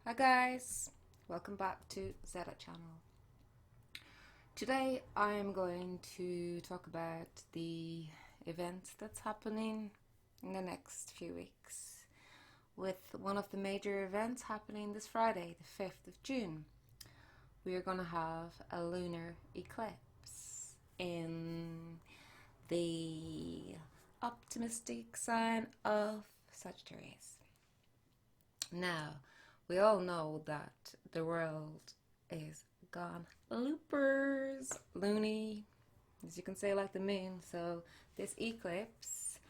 Hi guys, welcome back to Zeta channel. Today I'm going to talk about the events that's happening in the next few weeks, with one of the major events happening this Friday, the 5th of June. We are going to have a lunar eclipse in the optimistic sign of Sagittarius. Now, we all know that the world is gone loopers, loony, as you can say, like the moon. So this eclipse,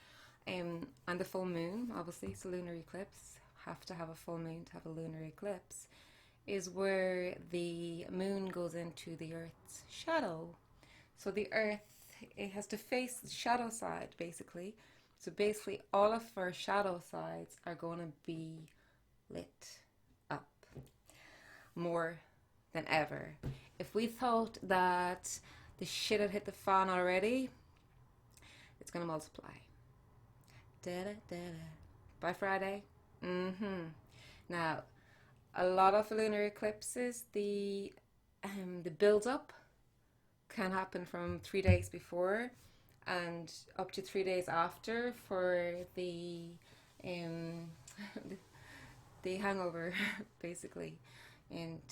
and the full moon, obviously it's a lunar eclipse, have to have a full moon to have a lunar eclipse, is where the moon goes into the Earth's shadow. So the Earth, it has to face the shadow side, basically. So basically all of our shadow sides are going to be lit up more than ever. If we thought that the shit had hit the fan already, it's gonna multiply. Da-da-da-da. By Friday. Now, a lot of lunar eclipses, the build up can happen from 3 days before and up to 3 days after for um the hangover, basically. And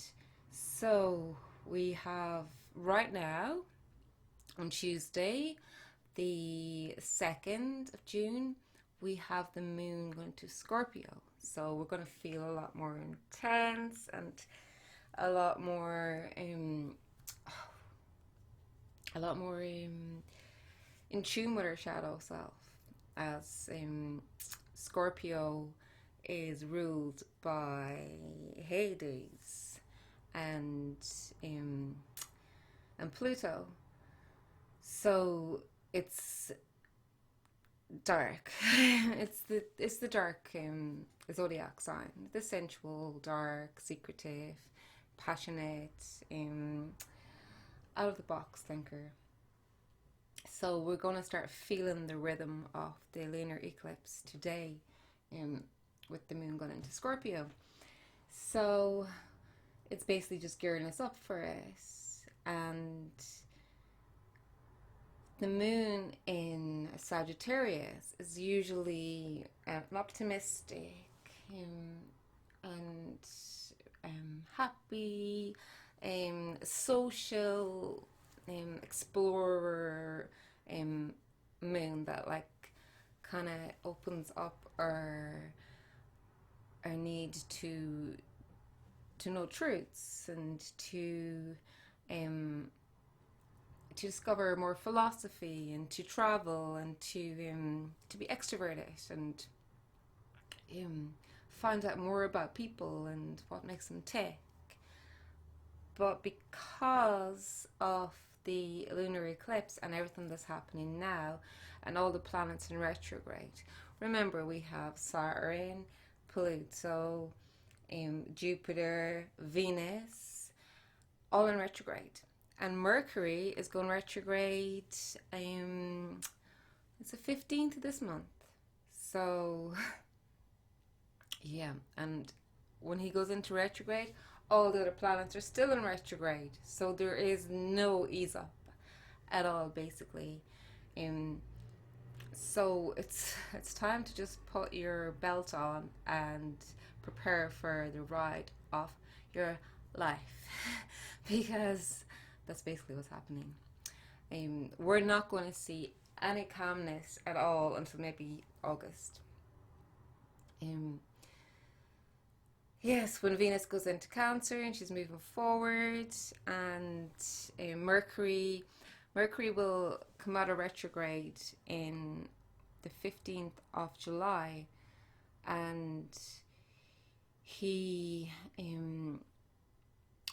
so we have right now on Tuesday, the 2nd of June, we have the moon going to Scorpio. So we're going to feel a lot more intense and a lot more in tune with our shadow self, as Scorpio is ruled by Hades and Pluto. So it's dark. it's the dark zodiac sign, the sensual, dark, secretive, passionate, out of the box thinker. So we're going to start feeling the rhythm of the lunar eclipse today, with the moon going into Scorpio. So it's basically just gearing us up for it. And the moon in Sagittarius is usually an optimistic and happy, social, explorer moon that kind of opens up our need to know truths and to discover more philosophy and to travel and to be extroverted and find out more about people and what makes them tick. But because of the lunar eclipse and everything that's happening now and all the planets in retrograde, remember we have Saturn, Pluto, Jupiter, Venus, all in retrograde. And Mercury is going retrograde, it's the 15th of this month. So, yeah, and when he goes into retrograde, all the other planets are still in retrograde. So there is no ease up at all, basically. So it's time to just put your belt on and prepare for the ride of your life, because that's basically what's happening. We're not going to see any calmness at all until maybe August. Yes, when Venus goes into Cancer and she's moving forward, and Mercury will come out of retrograde in the 15th of July, and he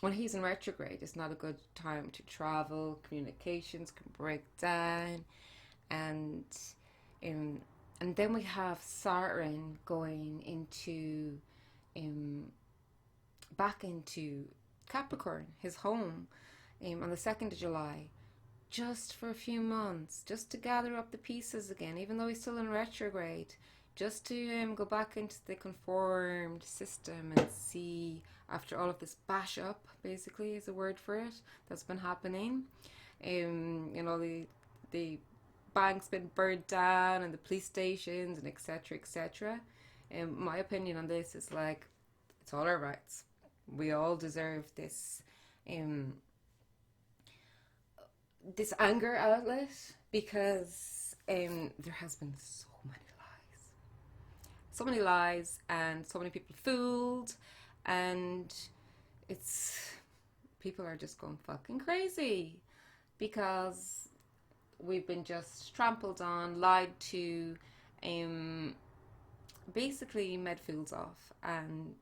when he's in retrograde, it's not a good time to travel. Communications can break down, and and then we have Saturn going into back into Capricorn, his home, on the 2nd of July, just for a few months, just to gather up the pieces again, even though he's still in retrograde, just to go back into the conformed system and see, after all of this bash up, basically is a word for it, that's been happening. The banks been burned down and the police stations and etc etc. My opinion on this is like, it's all our rights. We all deserve um, this anger outlet, because there has been so many lies and so many people fooled, and it's, people are just going fucking crazy because we've been just trampled on, lied to, basically made fools of, and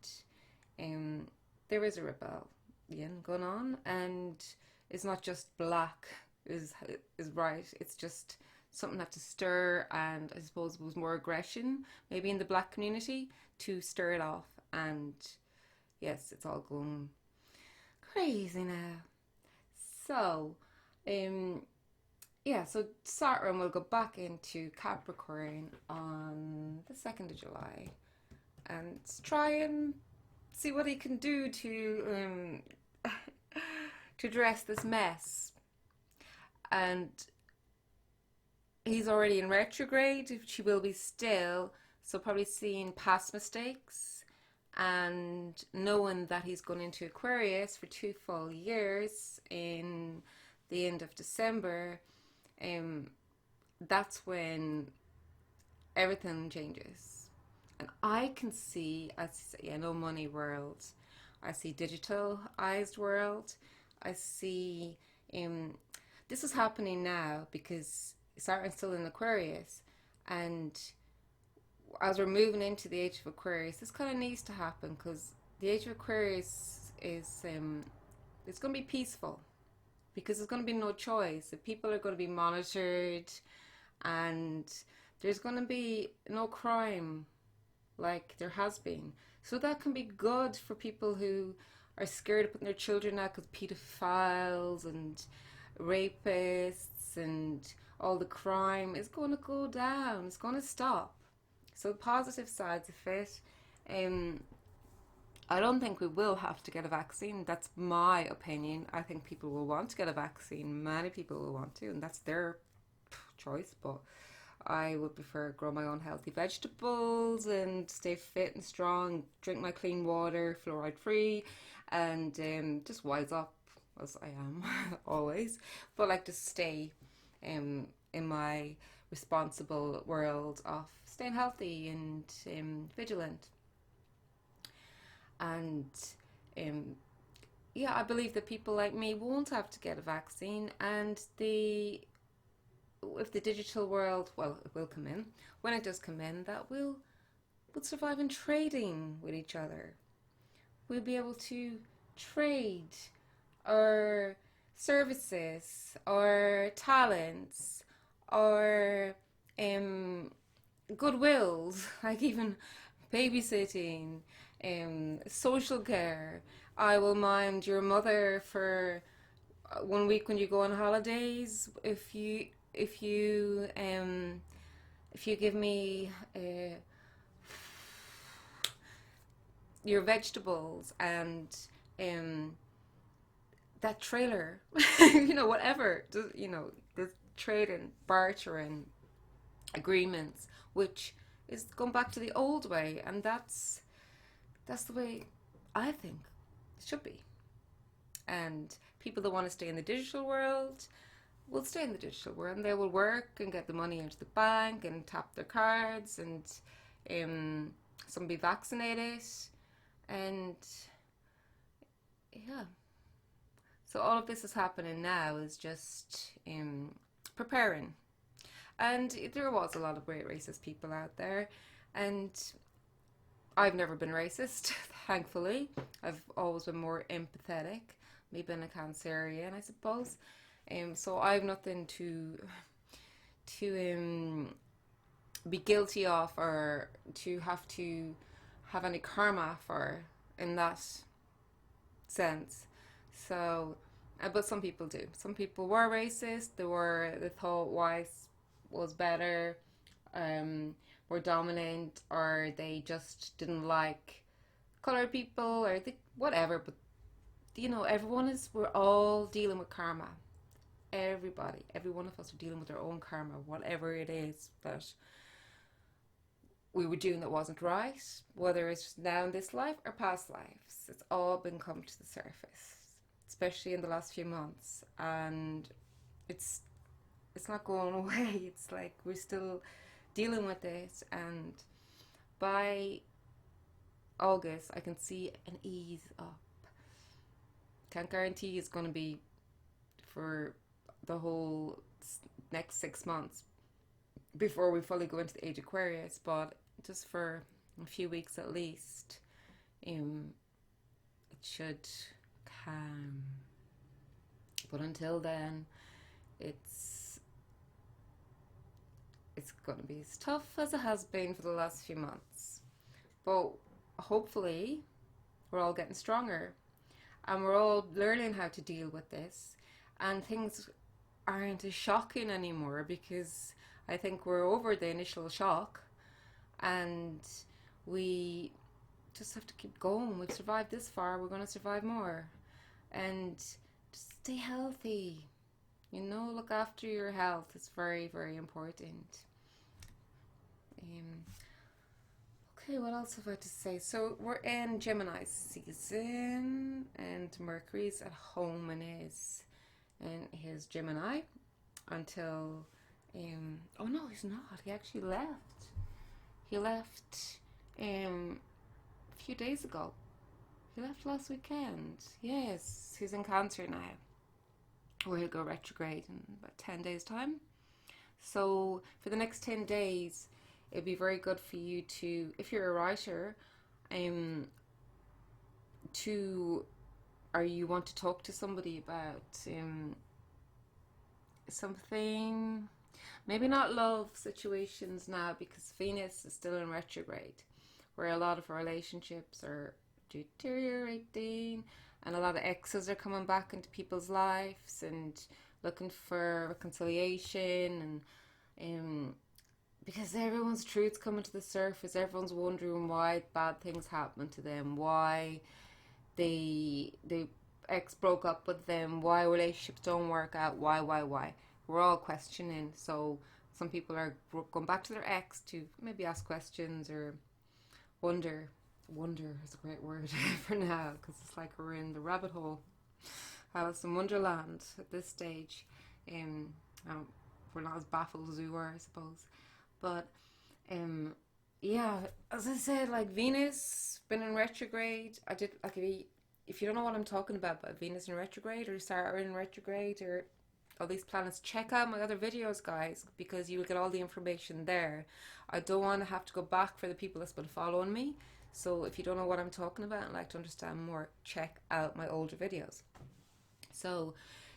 there is a rebellion going on, and it's not just black is right. It's just something had to stir, and I suppose it was more aggression maybe in the black community to stir it off, and yes, it's all going crazy now. So so Saturn will go back into Capricorn on the 2nd of July and try and see what he can do to to address this mess. And he's already in retrograde, she will be still, so probably seeing past mistakes and knowing that he's going into Aquarius for 2 full years in the end of December. That's when everything changes. And I can see, I know money world, I see digitalized world, I see this is happening now because Saturn's still in Aquarius, and as we're moving into the age of Aquarius, this kind of needs to happen, because the age of Aquarius is it's going to be peaceful, because there's going to be no choice. The people are going to be monitored, and there's going to be no crime like there has been. So that can be good for people who are scared of putting their children out, because pedophiles and rapists and all the crime is going to go down. It's going to stop. So the positive sides of it, I don't think we will have to get a vaccine. That's my opinion. I think people will want to get a vaccine. Many people will want to, and that's their choice. But I would prefer grow my own healthy vegetables and stay fit and strong, drink my clean water, fluoride free, and just wise up as I am always. But like, just stay in my responsible world of staying healthy and vigilant. And I believe that people like me won't have to get a vaccine, and if the digital world, well, it will come in. When it does come in, that we'll survive in trading with each other. We'll be able to trade our services, our talents, our goodwills, like even babysitting, social care. I will mind your mother for 1 week when you go on holidays. If you give me your vegetables and that trailer, whatever, the trade and bartering agreements, which is going back to the old way, and that's the way I think it should be. And people that want to stay in the digital world will stay in the digital world, and they will work and get the money into the bank and tap their cards, and some be vaccinated, and yeah. So all of this is happening now is just preparing. And there was a lot of great racist people out there, and I've never been racist, thankfully. I've always been more empathetic, me being a Cancerian, I suppose. So I have nothing to be guilty of, or to have any karma for, in that sense. So, but some people do. Some people were racist. They thought white was better, were were dominant, or they just didn't like colored people, or whatever. But we're all dealing with karma. Everybody, every one of us are dealing with their own karma, whatever it is that we were doing that wasn't right, whether it's now in this life or past lives. It's all been come to the surface, especially in the last few months, and it's not going away. It's like we're still dealing with it, and by August I can see an ease up. Can't guarantee it's going to be for the whole next 6 months before we fully go into the age Aquarius, but just for a few weeks at least, it should calm. But until then, it's going to be as tough as it has been for the last few months. But hopefully, we're all getting stronger, and we're all learning how to deal with this, and things aren't as shocking anymore, because I think we're over the initial shock, and we just have to keep going. We've survived this far, we're going to survive more, and just stay healthy. Look after your health. It's very, very important. Okay, what else have I to say? So we're in Gemini season, and Mercury's at home in his Gemini until oh no, he's not. He actually left. He left a few days ago. He left last weekend. Yes, he's in Cancer now, where he'll go retrograde in about 10 days time. So for the next 10 days, it'd be very good for you to, if you're a writer, or you want to talk to somebody about something, maybe not love situations now, because Venus is still in retrograde, where a lot of relationships are deteriorating, and a lot of exes are coming back into people's lives and looking for reconciliation, and because everyone's truth's coming to the surface. Everyone's wondering why bad things happen to them, why the ex broke up with them, why relationships don't work out, why. We're all questioning. So some people are going back to their ex to maybe ask questions or wonder. Wonder is a great word for now, because it's like we're in the rabbit hole, Alice in Wonderland at this stage. We're not as baffled as we were, I suppose. But yeah, as I said, like Venus been in retrograde. If you don't know what I'm talking about Venus in retrograde or Saturn in retrograde or all these planets, check out my other videos, guys, because you will get all the information there. I don't want to have to go back for the people that's been following me. So if you don't know what I'm talking about and like to understand more, check out my older videos. So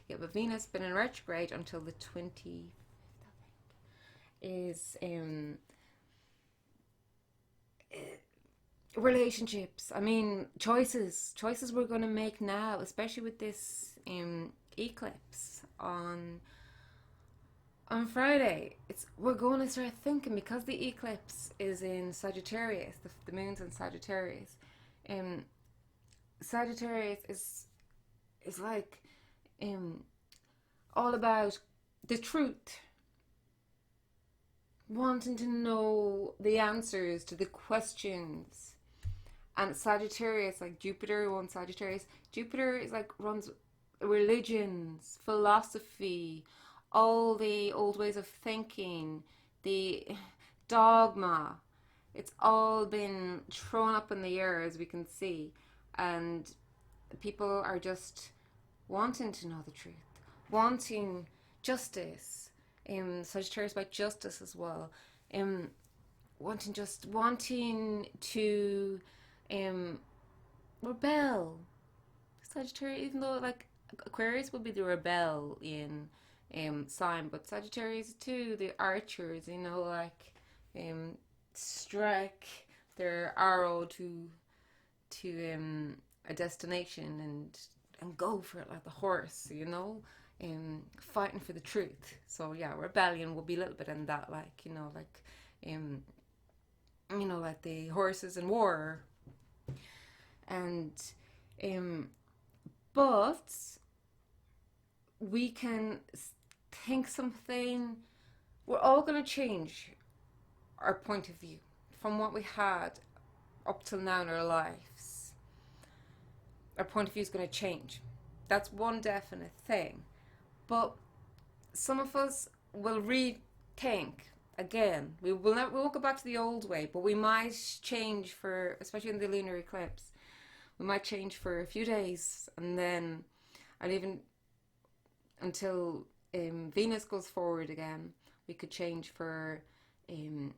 yeah, but Venus been in retrograde until the 20th, is relationships. I mean, choices we're going to make now, especially with this eclipse on Friday. We're going to start thinking, because the eclipse is in Sagittarius, the moon's in Sagittarius. Sagittarius is like all about the truth, wanting to know the answers to the questions. And Sagittarius, like Jupiter runs Sagittarius. Jupiter is like runs religions, philosophy, all the old ways of thinking, the dogma. It's all been thrown up in the air, as we can see, and people are just wanting to know the truth, wanting justice. Sagittarius about justice as well. Wanting to rebel. Sagittarius, even though like Aquarius would be the rebellion sign, but Sagittarius too, the archers, like strike their arrow to a destination and go for it like the horse, fighting for the truth. So yeah, rebellion will be a little bit in that, like the horses in war. And but we can think something. We're all going to change our point of view from what we had up till now in our lives. Our point of view is going to change. That's one definite thing. But some of us will rethink again. We won't go back to the old way, but we might change for, especially in the lunar eclipse, we might change for a few days, and even until Venus goes forward again, we could change for a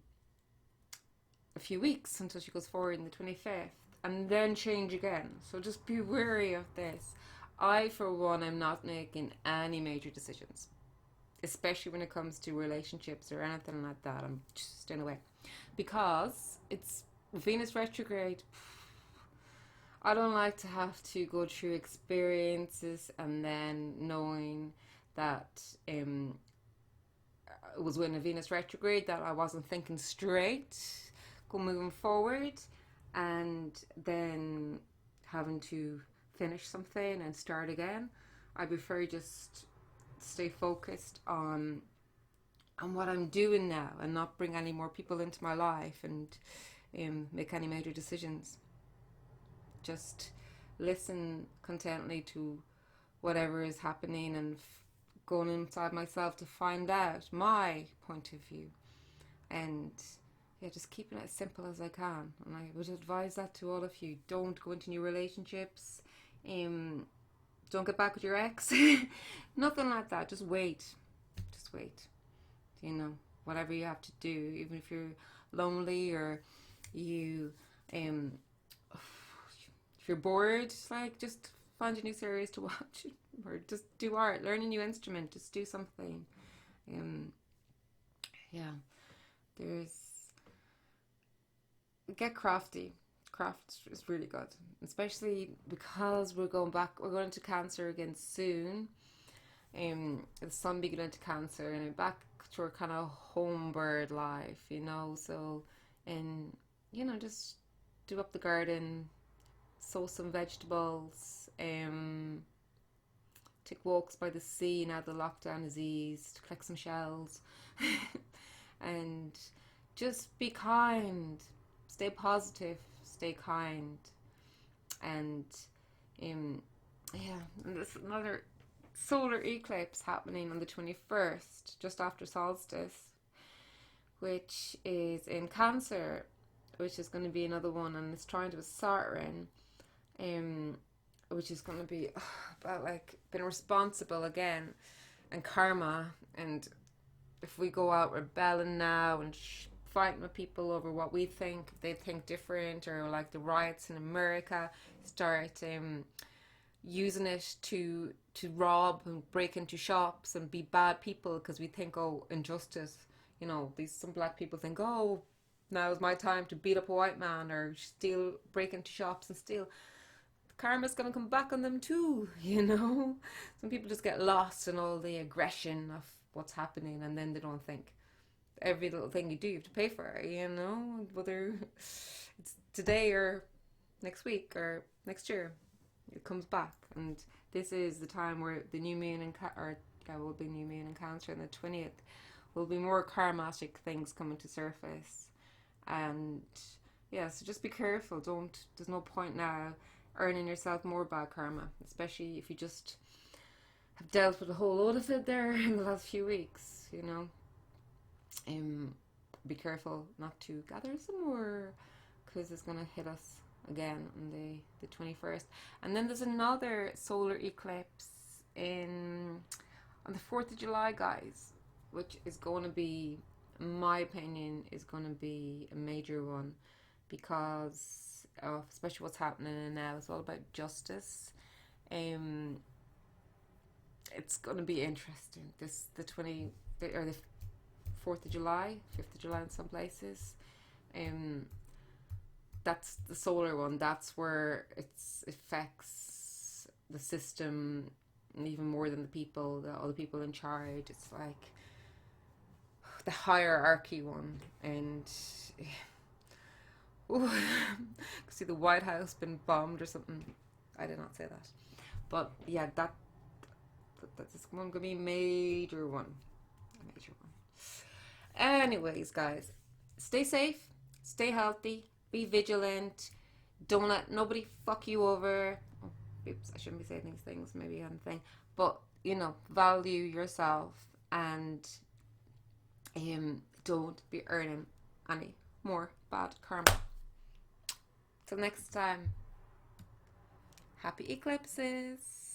few weeks until she goes forward in the 25th, and then change again. So just be wary of this. I, for one, am not making any major decisions, especially when it comes to relationships or anything like that. I'm just staying away because it's Venus retrograde. I don't like to have to go through experiences and then knowing that it was when a Venus retrograde that I wasn't thinking straight, moving forward, and then having to finish something and start again. I prefer just stay focused on what I'm doing now and not bring any more people into my life and make any major decisions. Just listen contently to whatever is happening and going inside myself to find out my point of view, and just keeping it as simple as I can. And I would advise that to all of you. Don't go into new relationships. Don't get back with your ex. Nothing like that. Just wait. Whatever you have to do, even if you're lonely or you if you're bored, just find a new series to watch, or just do art, learn a new instrument, just do something. Get crafty. Craft is really good, especially because we're going into Cancer again soon. The sun beginning into Cancer and back to our kind of home bird life, so, and just do up the garden, sow some vegetables, take walks by the sea now the lockdown is eased, collect some shells, and just be kind, stay positive, stay kind, and and there's another solar eclipse happening on the 21st, just after solstice, which is in Cancer, which is going to be another one, and it's trying to Saturn, which is going to be about being responsible again, and karma. And if we go out rebelling now and fighting with people over what we think, if they think different, or like the riots in America, start using it to rob and break into shops and be bad people because we think, oh, injustice. Some black people think, oh, now is my time to beat up a white man or steal, break into shops and steal. Karma's going to come back on them too, Some people just get lost in all the aggression of what's happening, and then they don't think every little thing you do you have to pay for, whether it's today or next week or next year, it comes back. And this is the time where the new moon will be new moon in Cancer, and the 20th will be more karmatic things coming to surface. And so just be careful. There's no point now earning yourself more bad karma, especially if you just have dealt with a whole load of it there in the last few weeks, Be careful not to gather some more, because it's going to hit us again on the 21st. And then there's another solar eclipse on the 4th of July, guys, which is going to be, in my opinion, is going to be a major one, because of especially what's happening now. It's all about justice. It's going to be interesting. The 4th of July, 5th of July in some places. That's the solar one. That's where it affects the system even more than all the people in charge. It's like the hierarchy one, and Ooh, see the White House been bombed or something. I did not say that, but yeah, that's one gonna be major one, a major one. Anyways, guys, stay safe, stay healthy, be vigilant. Don't let nobody fuck you over. Oh, oops, I shouldn't be saying these things. Maybe I'm thing, but value yourself and don't be earning any more bad karma. Till next time, happy eclipses.